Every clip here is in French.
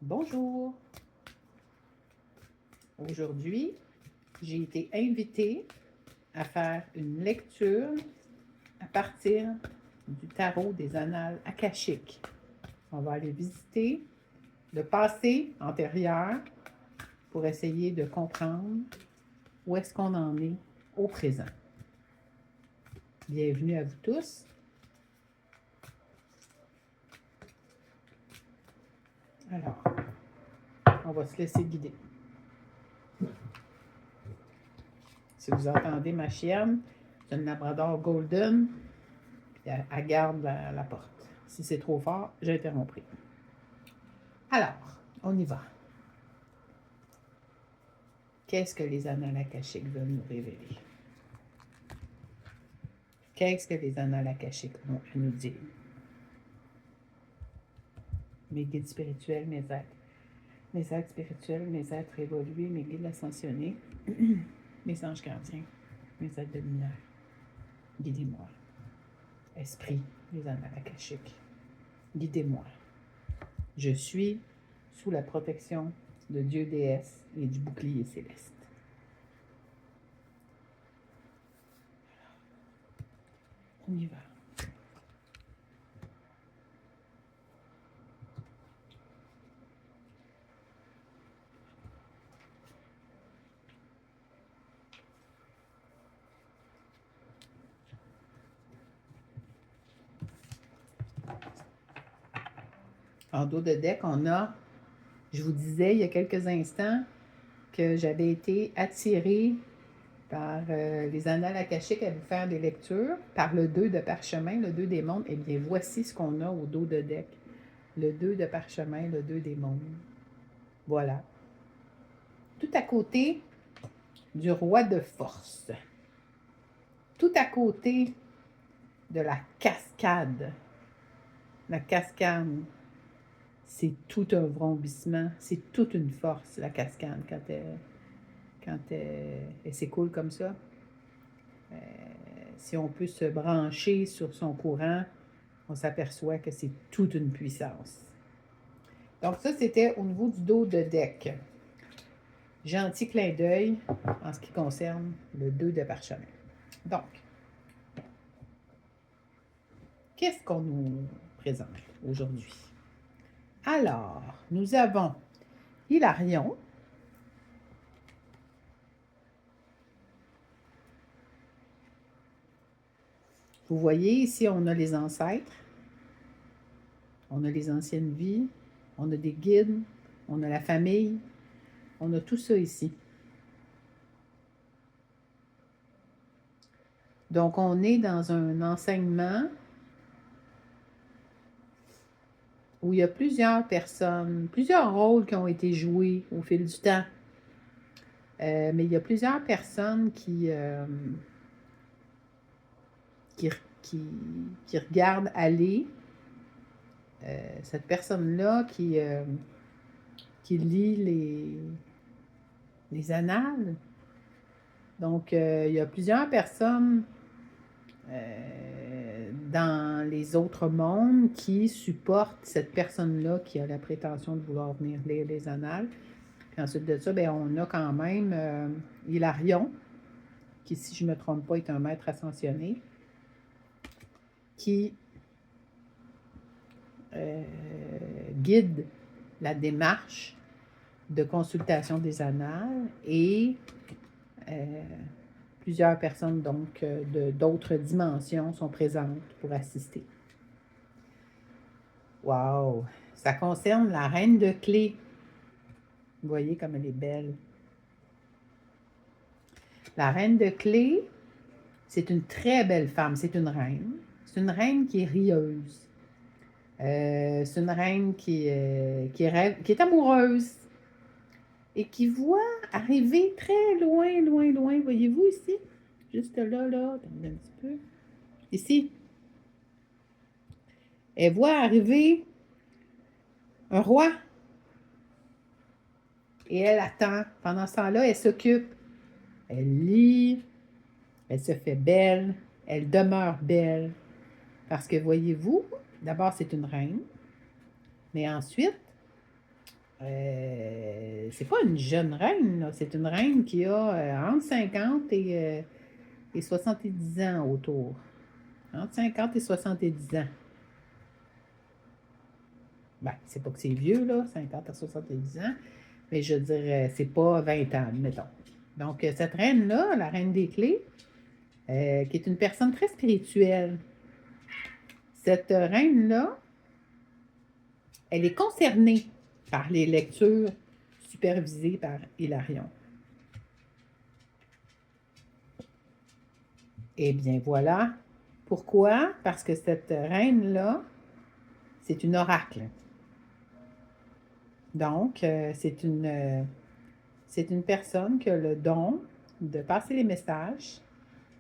Bonjour. Aujourd'hui, j'ai été invitée à faire une lecture à partir du tarot des annales akashiques. On va aller visiter le passé antérieur pour essayer de comprendre où est-ce qu'on en est au présent. Bienvenue à vous tous. Alors, on va se laisser guider. Si vous entendez ma chienne, c'est une Labrador Golden, puis elle garde la porte. Si c'est trop fort, j'interromps. Alors, on y va. Qu'est-ce que les annales akashiques veulent nous révéler? Qu'est-ce que les annales akashiques ont à nous dire? Mes guides spirituels, mes êtres spirituels, mes êtres évolués, mes guides ascensionnés, mes anges gardiens, mes êtres de lumière. Guidez-moi. Esprit, les annales akashiques. Guidez-moi. Je suis sous la protection de Dieu déesse et du bouclier céleste. On y va. En dos de deck, on a, je vous disais il y a quelques instants, que j'avais été attirée par les annales akashiques à vous faire des lectures, par le 2 de parchemin, le 2 des mondes. Eh bien, voici ce qu'on a au dos de deck. Le 2 de parchemin, le 2 des mondes. Voilà. Tout à côté du roi de force. Tout à côté de la cascade. La cascade, c'est tout un vrombissement, c'est toute une force, la cascade, quand elle s'écoule comme ça. Si on peut se brancher sur son courant, on s'aperçoit que c'est toute une puissance. Donc ça, c'était au niveau du dos de deck. Gentil clin d'œil en ce qui concerne le 2 de parchemin. Donc, qu'est-ce qu'on nous présente aujourd'hui? Alors, nous avons Hilarion. Vous voyez, ici, on a les ancêtres, on a les anciennes vies, on a des guides, on a la famille, on a tout ça ici. Donc, on est dans un enseignement où il y a plusieurs personnes, plusieurs rôles qui ont été joués au fil du temps. Mais il y a plusieurs personnes qui regardent aller. Cette personne-là qui lit les annales. Donc, il y a plusieurs personnes dans les autres mondes qui supportent cette personne-là qui a la prétention de vouloir venir lire les annales. Puis ensuite de ça, bien, on a quand même Hilarion, qui, si je ne me trompe pas, est un maître ascensionné, qui guide la démarche de consultation des annales et plusieurs personnes donc d'autres dimensions sont présentes pour assister. Wow! Ça concerne la reine de clés. Vous voyez comme elle est belle. La reine de clés, c'est une très belle femme. C'est une reine. C'est une reine qui est rieuse. C'est une reine qui est amoureuse et qui voit arriver très loin, loin, loin. Voyez-vous ici? Juste là, attendez un petit peu. Ici. Elle voit arriver un roi. Et elle attend. Pendant ce temps-là, elle s'occupe. Elle lit. Elle se fait belle. Elle demeure belle. Parce que, voyez-vous, d'abord, c'est une reine. Mais ensuite, C'est pas une jeune reine, là. C'est une reine qui a entre 50 et 70 ans autour. Entre 50 et 70 ans. Ben, c'est pas que c'est vieux, là, 50 à 70 ans, mais je dirais, c'est pas 20 ans, mettons. Donc, cette reine-là, la reine des clés, qui est une personne très spirituelle, cette reine-là, elle est concernée par les lectures supervisées par Hilarion. Eh bien, voilà. Pourquoi? Parce que cette reine-là, c'est une oracle. Donc, c'est une personne qui a le don de passer les messages.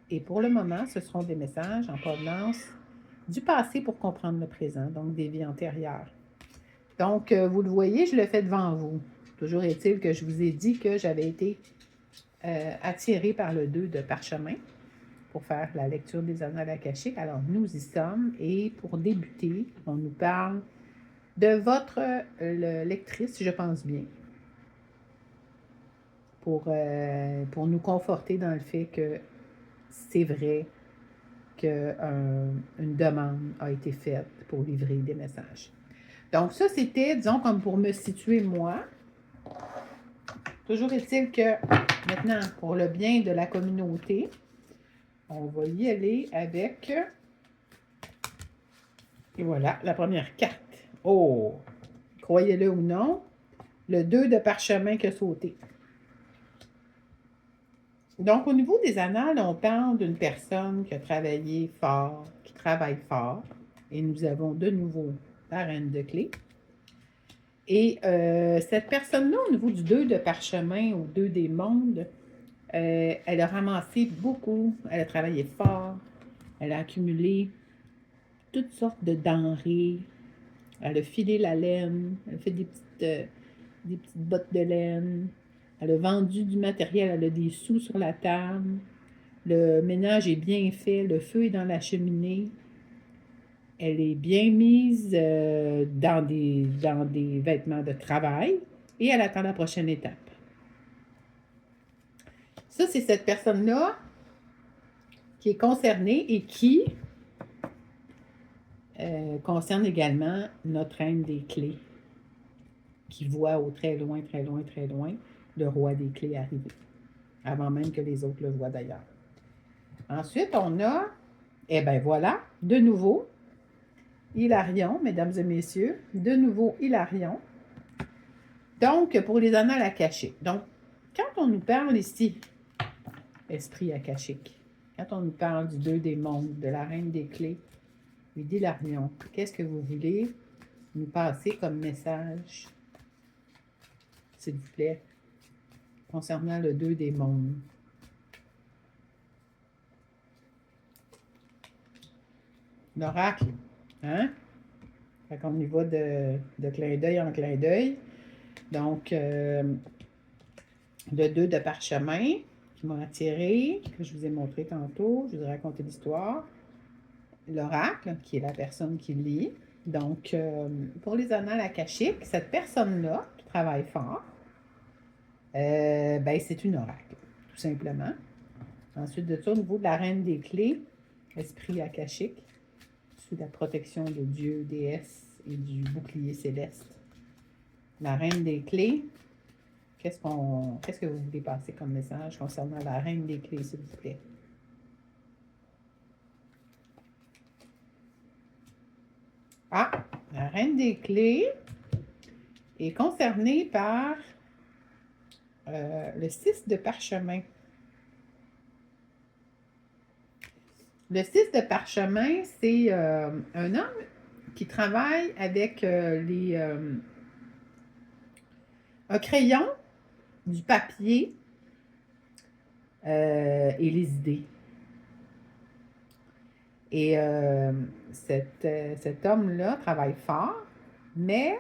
Et pour le moment, ce seront des messages en provenance du passé pour comprendre le présent, donc des vies antérieures. Donc, vous le voyez, je le fais devant vous. Toujours est-il que je vous ai dit que j'avais été attirée par le 2 de parchemin pour faire la lecture des annales akashiques. Alors, nous y sommes. Et pour débuter, on nous parle de votre lectrice, je pense bien, pour nous conforter dans le fait que c'est vrai qu'une demande a été faite pour livrer des messages. Donc ça, c'était, disons, comme pour me situer moi. Toujours est-il que maintenant, pour le bien de la communauté, on va y aller avec, et voilà, la première carte. Oh, croyez-le ou non, le 2 de parchemin qui a sauté. Donc, au niveau des annales, on parle d'une personne qui a travaillé fort, qui travaille fort. Et nous avons de nouveau la reine de clés. Et cette personne-là, au niveau du 2 de parchemin, ou 2 des mondes, elle a ramassé beaucoup, elle a travaillé fort, elle a accumulé toutes sortes de denrées, elle a filé la laine, elle a fait des petites bottes de laine, elle a vendu du matériel, elle a des sous sur la table, le ménage est bien fait, le feu est dans la cheminée, elle est bien mise dans des vêtements de travail et elle attend la prochaine étape. Ça, c'est cette personne-là qui est concernée et qui concerne également notre reine des clés, qui voit au très loin, très loin, très loin, le roi des clés arriver, avant même que les autres le voient d'ailleurs. Ensuite, on a, eh bien voilà, de nouveau, Hilarion, mesdames et messieurs, de nouveau Hilarion. Donc, pour les annales akashiques. Donc, quand on nous parle ici, esprit akashique, quand on nous parle du 2 des mondes, de la reine des clés, et d'Hilarion, qu'est-ce que vous voulez nous passer comme message, s'il vous plaît, concernant le 2 des mondes? L'oracle, hein? Fait qu'on y va de clin d'œil en clin d'œil. Donc, le 2 de parchemin qui m'a attiré, que je vous ai montré tantôt, je vous ai raconté l'histoire. L'oracle, qui est la personne qui lit. Donc, pour les annales akashiques, cette personne-là, qui travaille fort, ben, c'est une oracle, tout simplement. Ensuite de ça, au niveau de la reine des clés, esprit akashique, sous la protection de Dieu, déesse et du bouclier céleste. La reine des clés, qu'est-ce que vous voulez passer comme message concernant la reine des clés, s'il vous plaît? Ah, la reine des clés est concernée par le 6 de parchemin. Le 6 de parchemin, c'est un homme qui travaille avec un crayon, du papier et les idées. Et cet homme-là travaille fort, mais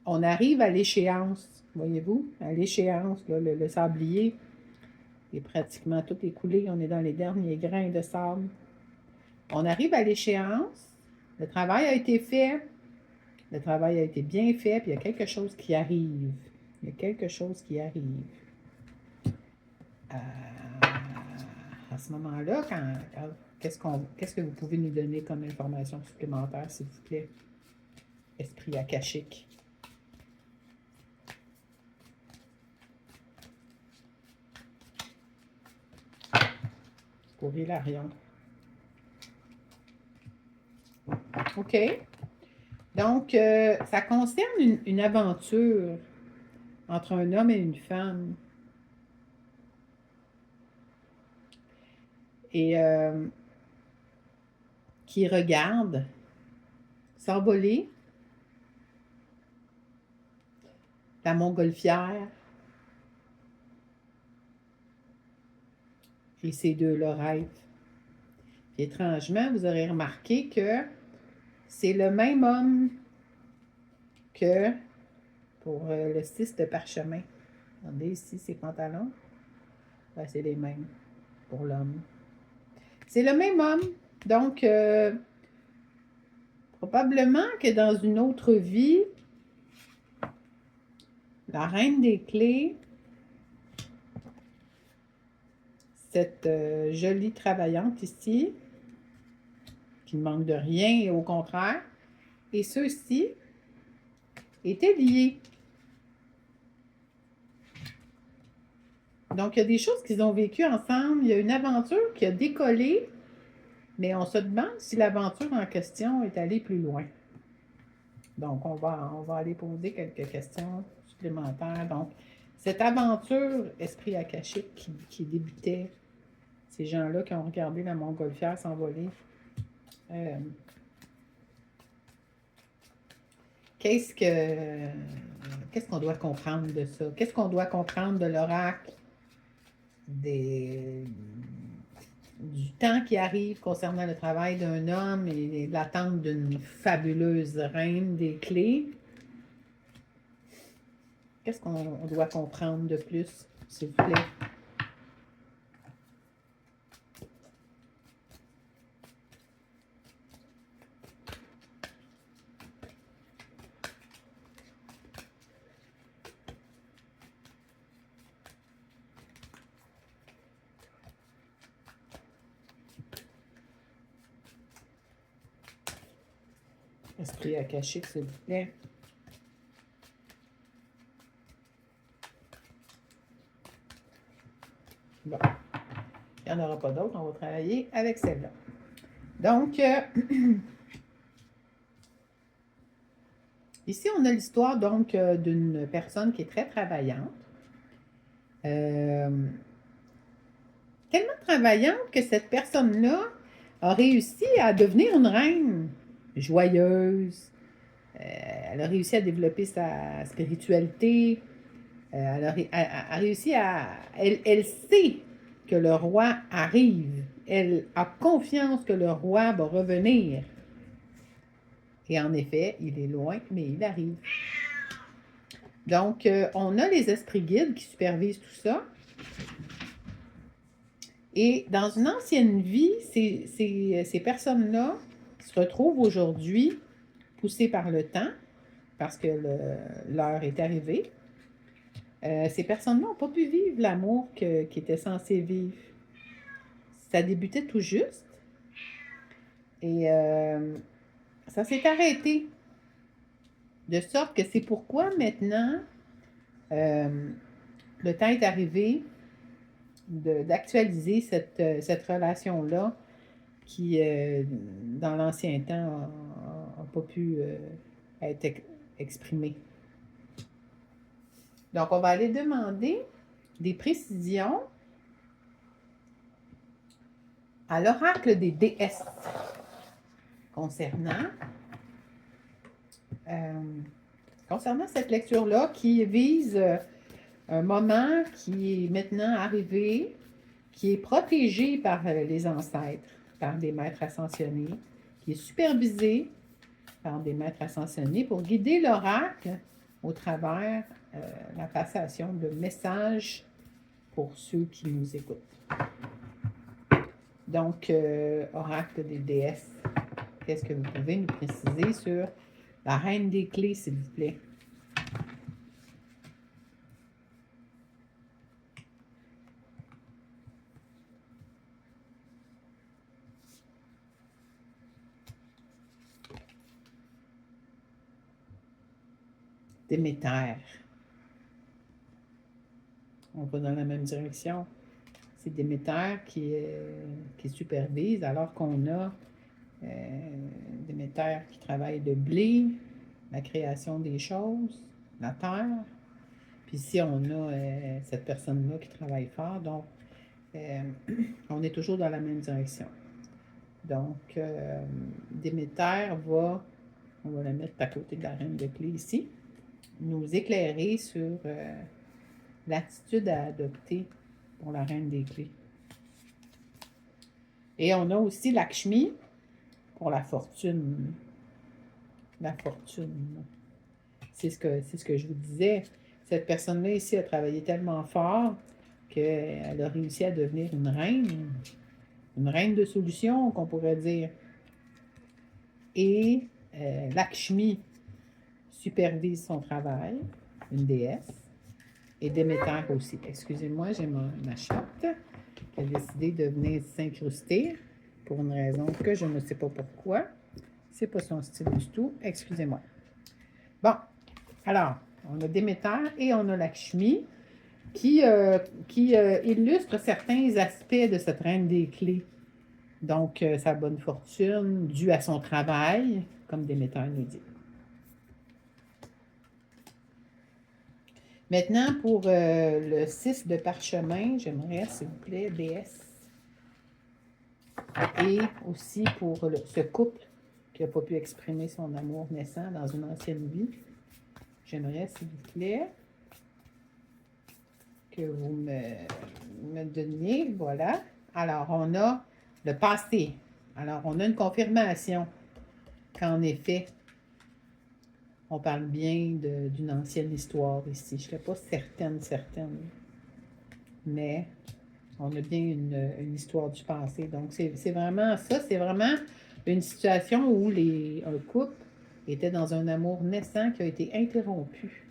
on arrive à l'échéance, voyez-vous, à l'échéance, le sablier est pratiquement tout écoulé, on est dans les derniers grains de sable. On arrive à l'échéance, le travail a été fait, Le travail a été bien fait, puis il y a quelque chose qui arrive. Il y a quelque chose qui arrive. À ce moment-là, qu'est-ce que vous pouvez nous donner comme information supplémentaire, s'il vous plaît? Esprit akashique. Pour Hilarion. OK. Donc, ça concerne une aventure entre un homme et une femme. Et qui regarde s'envoler la montgolfière et ces deux-là rêvent. Puis étrangement, vous aurez remarqué que c'est le même homme que pour le 6 de parchemin. Regardez ici ses pantalons. Ben, c'est les mêmes pour l'homme. C'est le même homme. Donc, probablement que dans une autre vie, la reine des clés, cette jolie travaillante ici, qui ne manque de rien et au contraire, et ceux-ci étaient liés. Donc, il y a des choses qu'ils ont vécues ensemble. Il y a une aventure qui a décollé, mais on se demande si l'aventure en question est allée plus loin. Donc, on va aller poser quelques questions supplémentaires. Donc, cette aventure esprit akashique qui débutait, ces gens-là qui ont regardé la montgolfière s'envoler, qu'est-ce qu'on doit comprendre de ça? Qu'est-ce qu'on doit comprendre de l'oracle? Du temps qui arrive concernant le travail d'un homme et l'attente d'une fabuleuse reine des clés. Qu'est-ce qu'on doit comprendre de plus, s'il vous plaît? Esprit akashique, s'il vous plaît. Bon. Il n'y en aura pas d'autres. On va travailler avec celle-là. Donc, ici, on a l'histoire donc d'une personne qui est très travaillante. Tellement travaillante que cette personne-là a réussi à devenir une reine joyeuse. Elle a réussi à développer sa spiritualité. Elle a réussi à... Elle sait que le roi arrive. Elle a confiance que le roi va revenir. Et en effet, il est loin, mais il arrive. Donc, on a les esprits guides qui supervisent tout ça. Et dans une ancienne vie, ces personnes-là se retrouvent aujourd'hui poussées par le temps, parce que l'heure est arrivée. Ces personnes-là n'ont pas pu vivre l'amour qu'ils étaient censés vivre. Ça débutait tout juste. Et ça s'est arrêté. De sorte que c'est pourquoi maintenant, le temps est arrivé d'actualiser cette relation-là qui, dans l'ancien temps, n'a pas pu être exprimée. Donc, on va aller demander des précisions à l'oracle des déesses concernant cette lecture-là qui vise un moment qui est maintenant arrivé, qui est protégé par les ancêtres, par des maîtres ascensionnés, qui est supervisé par des maîtres ascensionnés pour guider l'oracle au travers la passation de messages pour ceux qui nous écoutent. Donc, oracle des déesses, qu'est-ce que vous pouvez nous préciser sur La reine des clés, s'il vous plaît. Déméter. On va dans la même direction. C'est Déméter qui supervise, alors qu'on a Déméter qui travaille le blé, la création des choses, la terre. Puis ici, on a cette personne-là qui travaille fort. Donc, on est toujours dans la même direction. Donc, Déméter va, on va la mettre à côté de la reine de clé ici, nous éclairer sur l'attitude à adopter pour la reine des clés. Et on a aussi Lakshmi pour la fortune. La fortune. C'est ce que je vous disais. Cette personne-là ici a travaillé tellement fort qu'elle a réussi à devenir une reine de solutions, qu'on pourrait dire. Et Lakshmi supervise son travail, une déesse, et Déméter aussi. Excusez-moi, j'ai ma chatte qui a décidé de venir s'incruster pour une raison que je ne sais pas pourquoi. C'est pas son style du tout. Excusez-moi. Bon, alors, on a Déméter et on a Lakshmi qui illustre certains aspects de cette reine des clés. Donc, sa bonne fortune due à son travail, comme Déméter nous dit. Maintenant, pour le 6 de parchemin, j'aimerais, s'il vous plaît, déesse. Et aussi pour ce couple qui n'a pas pu exprimer son amour naissant dans une ancienne vie, j'aimerais, s'il vous plaît, que vous me donniez, voilà. Alors, on a le passé. Alors, on a une confirmation qu'en effet, on parle bien d'une ancienne histoire ici. Je ne serais pas certaine. Mais on a bien une histoire du passé. Donc, c'est vraiment ça. C'est vraiment une situation où un couple était dans un amour naissant qui a été interrompu.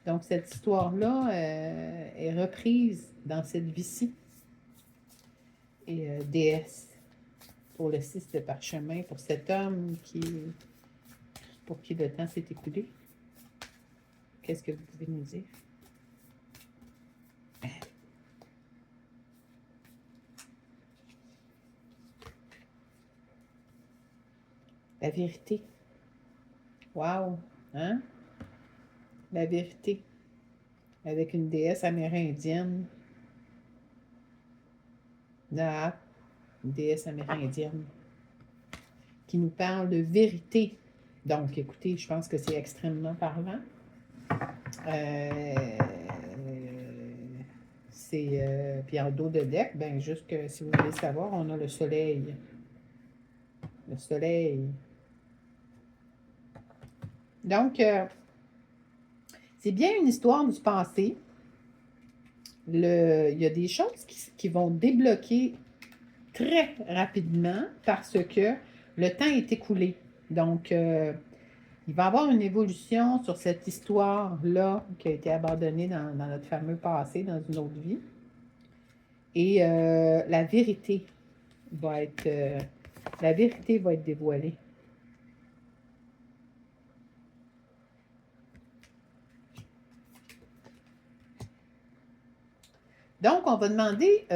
Donc, cette histoire-là est reprise dans cette vie-ci. Et déesse pour le 6 de parchemin, pour cet homme pour qui le temps s'est écoulé. Qu'est-ce que vous pouvez nous dire? La vérité. Wow! Hein? La vérité. Avec une déesse amérindienne. Naat, une déesse amérindienne. Qui nous parle de vérité. Donc, écoutez, je pense que c'est extrêmement parlant. Puis en dos de deck, ben juste que si vous voulez savoir, on a le soleil. Le soleil. Donc, c'est bien une histoire du passé. Il y a des choses qui vont débloquer très rapidement parce que le temps est écoulé. Donc, il va y avoir une évolution sur cette histoire-là qui a été abandonnée dans notre fameux passé, dans une autre vie. Et la vérité va être dévoilée. Donc, on va demander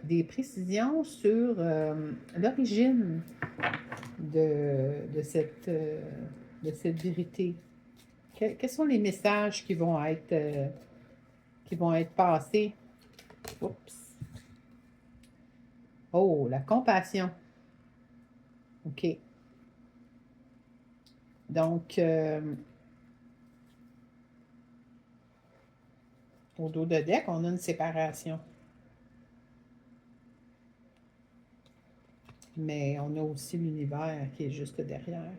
des précisions sur l'origine de cette vérité. Quels sont les messages qui vont être passés? Oups. Oh, la compassion. OK. Donc, au dos de deck, on a une séparation. Mais on a aussi l'univers qui est juste derrière.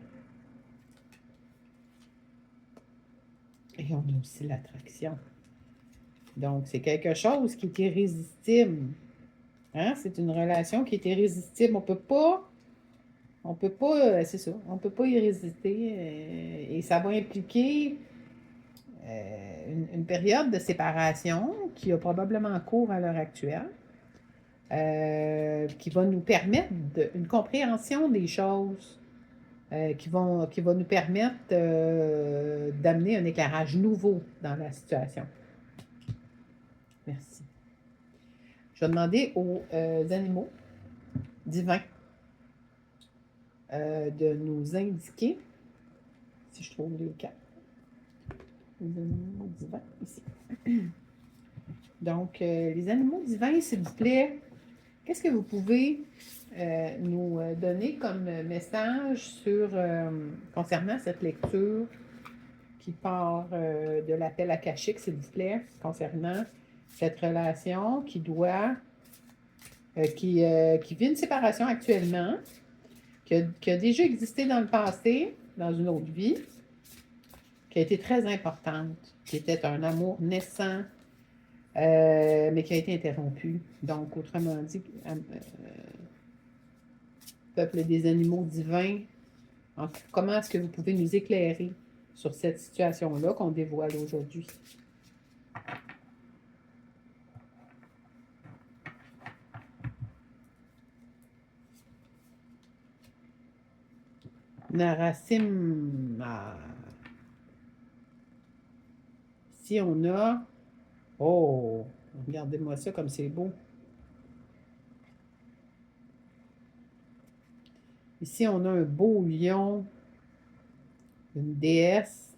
Et on a aussi l'attraction. Donc, c'est quelque chose qui est irrésistible. Hein? C'est une relation qui est irrésistible. On ne peut pas On peut pas, c'est ça, on peut pas y résister et ça va impliquer une période de séparation qui a probablement cours à l'heure actuelle, qui va nous permettre une compréhension des choses, qui va nous permettre d'amener un éclairage nouveau dans la situation. Merci. Je vais demander aux animaux divins de nous indiquer, si je trouve les cartes, les animaux divins ici. Donc, les animaux divins, s'il vous plaît, qu'est-ce que vous pouvez nous donner comme message concernant cette lecture qui part de l'appel akashique, s'il vous plaît, concernant cette relation qui vit une séparation actuellement, qui a déjà existé dans le passé, dans une autre vie, qui a été très importante, qui était un amour naissant, mais qui a été interrompu. Donc, autrement dit, peuple des animaux divins, comment est-ce que vous pouvez nous éclairer sur cette situation-là qu'on dévoile aujourd'hui? Narasim. Ici, on a... Oh! Regardez-moi ça comme c'est beau. Ici, on a un beau lion, une déesse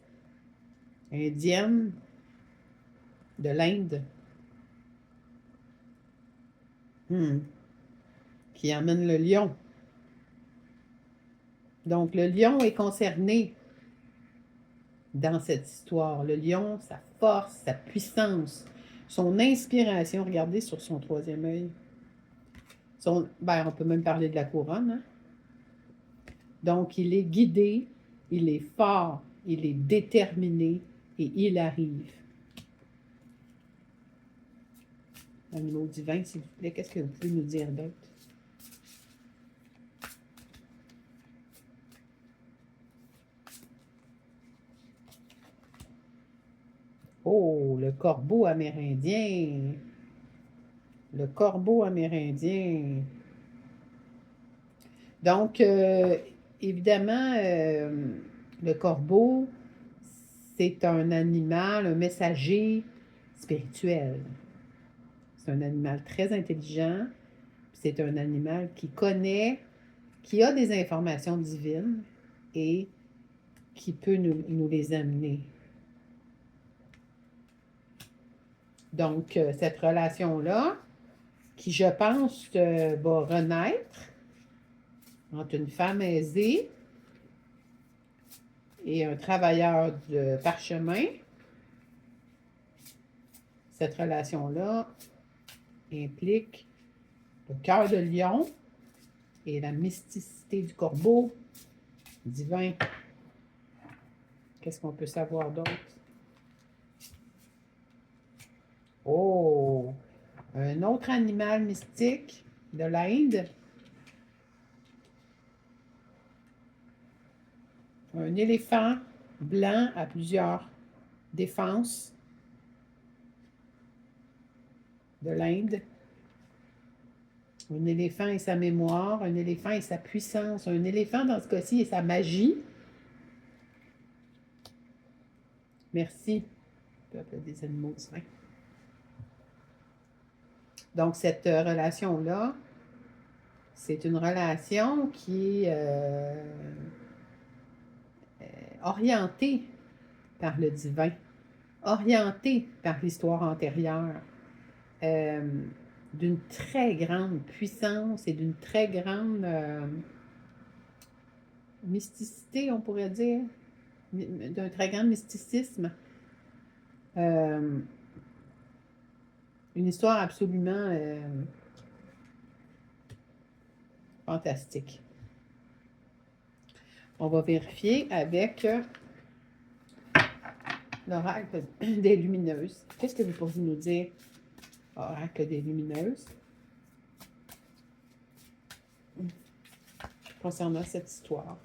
indienne de l'Inde qui amène le lion. Donc, le lion est concerné dans cette histoire. Le lion, sa force, sa puissance, son inspiration. Regardez sur son troisième œil. On peut même parler de la couronne. Hein? Donc, il est guidé, il est fort, il est déterminé et il arrive. Animaux divins, s'il vous plaît, qu'est-ce que vous pouvez nous dire d'autre? Oh, le corbeau amérindien. Le corbeau amérindien. Donc, évidemment, le corbeau, c'est un animal, un messager spirituel. C'est un animal très intelligent. C'est un animal qui connaît, qui a des informations divines et qui peut nous les amener. Donc, cette relation-là, qui, je pense, va renaître entre une femme aisée et un travailleur de parchemin, cette relation-là implique le cœur de lion et la mysticité du corbeau divin. Qu'est-ce qu'on peut savoir d'autre? Oh! Un autre animal mystique de l'Inde. Un éléphant blanc à plusieurs défenses de l'Inde. Un éléphant et sa mémoire, un éléphant et sa puissance, un éléphant dans ce cas-ci et sa magie. Merci, peuple des animaux divins. Donc, cette relation-là, c'est une relation qui est orientée par le divin, orientée par l'histoire antérieure, d'une très grande puissance et d'une très grande mysticité, on pourrait dire, d'un très grand mysticisme. Une histoire absolument fantastique. On va vérifier avec l'oracle des lumineuses. Qu'est-ce que vous pourriez nous dire, oracle des lumineuses? concernant cette histoire.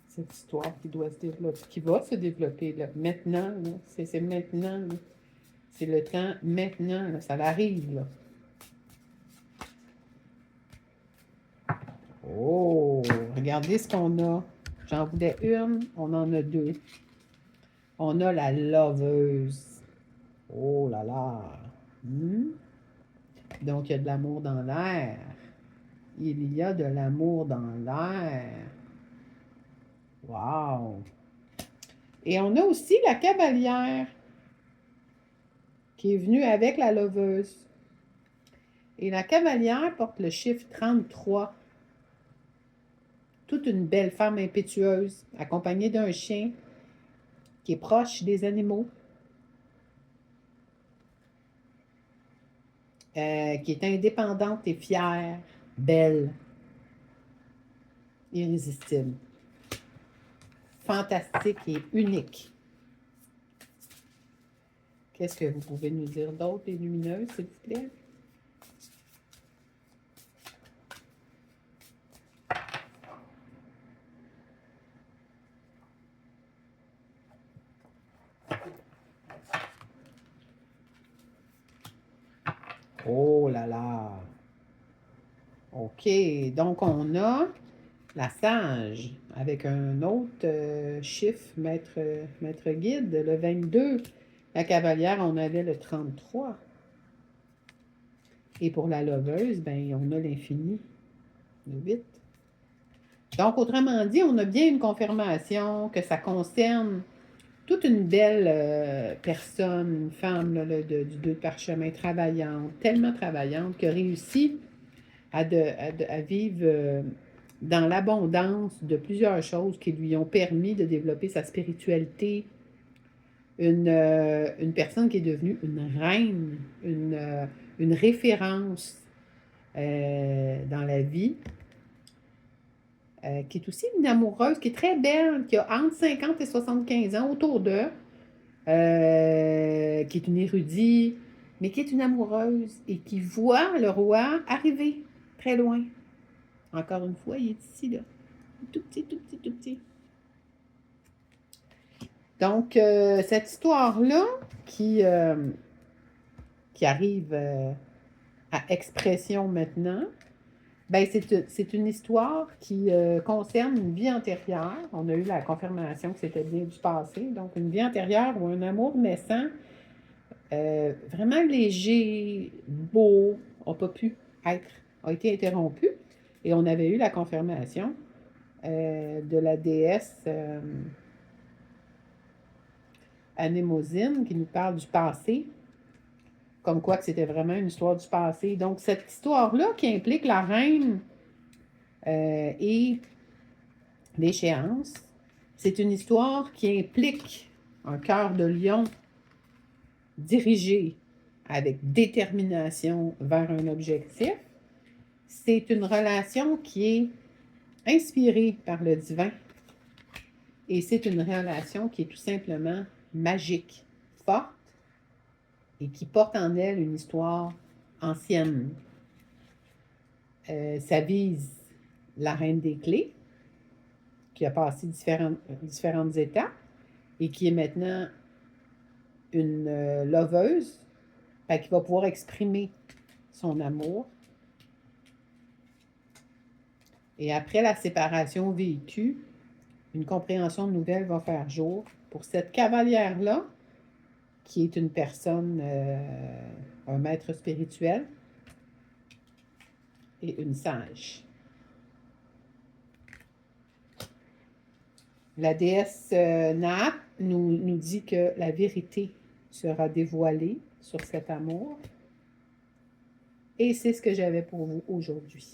Cette histoire qui doit se développer, qui va se développer là, maintenant. C'est maintenant. Là. C'est le temps maintenant. Là, ça arrive. Là. Oh, regardez ce qu'on a. J'en voulais une, on en a deux. On a la loveuse. Oh là là. Donc, il y a de l'amour dans l'air. Il y a de l'amour dans l'air. Wow! Et on a aussi la cavalière qui est venue avec la loveuse. Et la cavalière porte le chiffre 33. Toute une belle femme impétueuse, accompagnée d'un chien qui est proche des animaux, qui est indépendante et fière, belle, irrésistible, fantastique et unique. Qu'est-ce que vous pouvez nous dire d'autre, les lumineuses, s'il vous plaît? Oh là là! OK, donc on a la sage avec un autre chiffre, maître guide, le 22. La cavalière, on avait le 33. Et pour la loveuse, ben, on a l'infini, le 8. Donc, autrement dit, on a bien une confirmation que ça concerne toute une belle personne, une femme là, du 2 de parchemin, travaillante, tellement travaillante, qui a réussi à vivre dans l'abondance de plusieurs choses qui lui ont permis de développer sa spiritualité. Une personne qui est devenue une reine, une référence dans la vie, qui est aussi une amoureuse, qui est très belle, qui a entre 50 et 75 ans autour d'eux, qui est une érudite, mais qui est une amoureuse et qui voit le roi arriver très loin. Encore une fois, il est ici, là. Tout petit, tout petit, tout petit. Donc, cette histoire-là qui arrive à expression maintenant, ben c'est une histoire qui concerne une vie antérieure. On a eu la confirmation que c'était bien du passé. Donc, une vie antérieure ou un amour naissant, vraiment léger, beau, a été interrompu. Et on avait eu la confirmation de la déesse Anémosine qui nous parle du passé, comme quoi que c'était vraiment une histoire du passé. Donc, cette histoire-là qui implique la reine et l'échéance, c'est une histoire qui implique un cœur de lion dirigé avec détermination vers un objectif. C'est une relation qui est inspirée par le divin et c'est une relation qui est tout simplement magique, forte et qui porte en elle une histoire ancienne. Ça vise la reine des clés, qui a passé différentes étapes et qui est maintenant une loveuse, qui va pouvoir exprimer son amour. Et après la séparation vécue, une compréhension nouvelle va faire jour pour cette cavalière-là, qui est une personne, un maître spirituel et une sage. La déesse Naat nous dit que la vérité sera dévoilée sur cet amour. Et c'est ce que j'avais pour vous aujourd'hui.